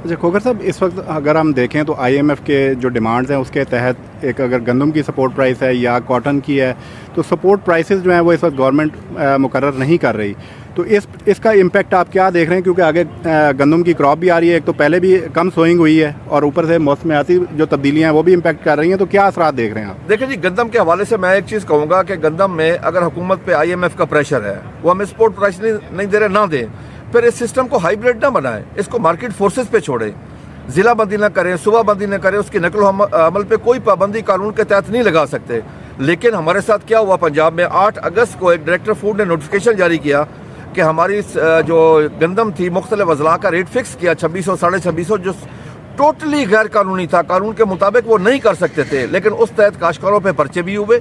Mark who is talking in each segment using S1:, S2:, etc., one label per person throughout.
S1: अच्छा खोखर साहब, इस वक्त अगर हम देखें तो IMF के जो डिमांड्स हैं उसके तहत एक अगर गंदम की सपोर्ट प्राइस है या कॉटन की है, तो सपोर्ट प्राइसेस जो हैं वो इस वक्त गवर्नमेंट मुकर्रर नहीं कर रही। तो इसका इम्पैक्ट आप क्या देख रहे हैं, क्योंकि आगे गंदम की क्रॉप भी आ रही है, एक तो पहले भी कम सोइंग हुई है और ऊपर से मौसमियाती जो तब्दीलियाँ हैं वो भी इम्पैक्ट कर रही हैं, तो क्या असरात देख रहे हैं आप?
S2: देखिए जी, गंदम के हवाले से मैं एक चीज़ कहूँगा कि गंदम में अगर हुकूमत पे IMF का प्रेशर है, वो हमें सपोर्ट प्राइस नहीं दे रहे, ना दें, फिर इस सिस्टम को हाइब्रिड ना बनाएं, इसको मार्केट फोर्सेस पे छोड़ें, जिला बंदी ना करें, सूबा बंदी ना करें, उसकी नकल अमल पे कोई पाबंदी कानून के तहत नहीं लगा सकते। लेकिन हमारे साथ क्या हुआ, पंजाब में 8 अगस्त को एक डायरेक्टर फूड ने नोटिफिकेशन जारी किया कि हमारी जो गंदम थी मुख्तलिफ अजला का रेट फिक्स किया 2600 2650, जो टोटली गैर कानूनी था, कानून के मुताबिक वो नहीं कर सकते थे, लेकिन उस तहत काश्तकारों पे पर्चे भी हुए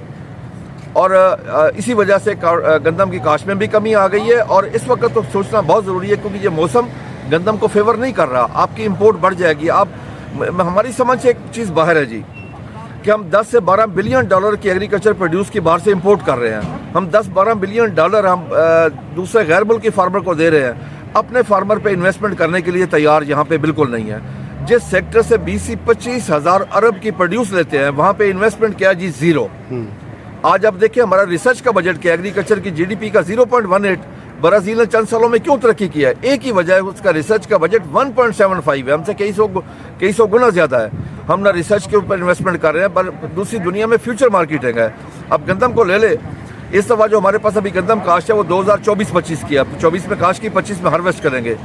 S2: और इसी वजह से गंदम की काश्त में भी कमी आ गई है। और इस वक्त तो सोचना बहुत ज़रूरी है, क्योंकि ये मौसम गंदम को फेवर नहीं कर रहा, आपकी इंपोर्ट बढ़ जाएगी। हमारी समझ से एक चीज़ बाहर है जी कि हम 10 से 12 बिलियन डॉलर की एग्रीकल्चर प्रोड्यूस की बाहर से इंपोर्ट कर रहे हैं। हम 10-12 बिलियन डॉलर हम दूसरे गैर मुल्की फार्मर को दे रहे हैं, अपने फार्मर पे इन्वेस्टमेंट करने के लिए तैयार यहाँ पे बिल्कुल नहीं है। जिस सेक्टर से 20 से 25 हज़ार अरब की प्रोड्यूस लेते हैं, वहाँ पे इन्वेस्टमेंट क्या जी, जीरो। आज आप देखिए हमारा रिसर्च का बजट क्या, एग्रीकल्चर की GDP का 0.18, ब्राज़ील ने चंद सालों में क्यों तरक्की किया है? एक ही वजह है, उसका रिसर्च का बजट 1.75 है, हमसे कई सौ गुना ज़्यादा है। हम ना रिसर्च के ऊपर इन्वेस्टमेंट कर रहे हैं, पर दूसरी दुनिया में फ्यूचर मार्केटिंग है। अब गंदम को ले ले, इस दफ़ा जो हमारे पास अभी गंदम काश्त है वो 2024-25 की है, 24 में काश्त की, 25 में हार्वेस्ट करेंगे।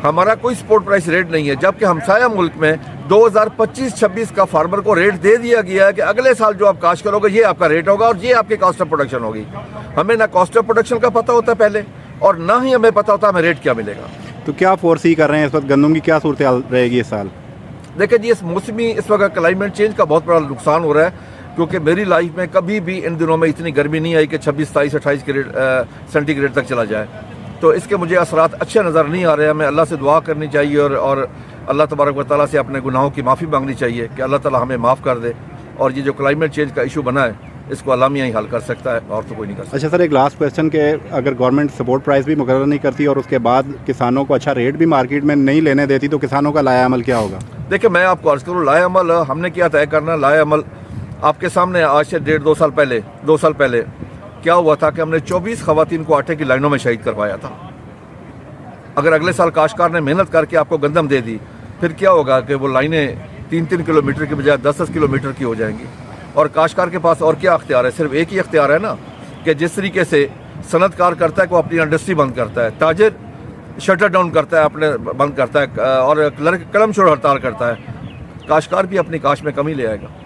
S2: हमारा कोई सपोर्ट प्राइस रेट नहीं है, जबकि हमसाया मुल्क में 2025-26 का फार्मर को रेट दे दिया गया है कि अगले साल जो आप काश्त करोगे ये आपका रेट होगा और ये आपकी कॉस्ट ऑफ प्रोडक्शन होगी। हमें ना कॉस्ट ऑफ प्रोडक्शन का पता होता है पहले, और ना ही हमें पता होता हमें रेट क्या मिलेगा।
S1: तो क्या फोरसी कर रहे हैं इस वक्त, गंदम की क्या सूरत हाल रहेगी इस साल?
S2: देखिए जी, इस वक्त क्लाइमेट चेंज का बहुत बड़ा नुकसान हो रहा है, क्योंकि मेरी लाइफ में कभी भी इन दिनों में इतनी गर्मी नहीं आई कि 26, 27, 28 सेंटीग्रेड तक चला जाए। तो इसके मुझे असरात अच्छे नज़र नहीं आ रहे हैं। हमें अल्लाह से दुआ करनी चाहिए और अल्लाह तबारक व तआला से अपने गुनाहों की माफ़ी मांगनी चाहिए कि अल्लाह ताला हमें माफ़ कर दे, और ये जो क्लाइमेट चेंज का इशू बना है इसको अल्लाह ही हल कर सकता है, और तो कोई नहीं कर सकता।
S1: अच्छा सर, एक लास्ट क्वेश्चन के अगर गवर्नमेंट सपोर्ट प्राइस भी मुकर्रर नहीं करती और उसके बाद किसानों को अच्छा रेट भी मार्केट में नहीं लेने देती, तो किसानों का लाया अमल क्या होगा?
S2: देखिए, मैं आपको अर्ज़ करूँ, लाया अमल हमने क्या तय करना। लाया अमल आपके सामने आज से 2 साल पहले क्या हुआ था कि हमने 24 ख़वातीन को आटे की लाइनों में शहीद करवाया था। अगर अगले साल काश्तकार ने मेहनत करके आपको गंदम दे दी, फिर क्या होगा कि वो लाइनें 3-3 किलोमीटर की बजाय 10-10 किलोमीटर की हो जाएंगी। और काश्तकार के पास और क्या अख्तियार है? सिर्फ एक ही अख्तियार है ना, कि जिस तरीके से सनतकार करता है कि वो अपनी इंडस्ट्री बंद करता है, ताजिर शटर डाउन करता है, अपने बंद करता है, और क्लर्क कलम छोड़ हड़ताल करता है, काश्तकार भी अपनी काश्त में कमी ले आएगा।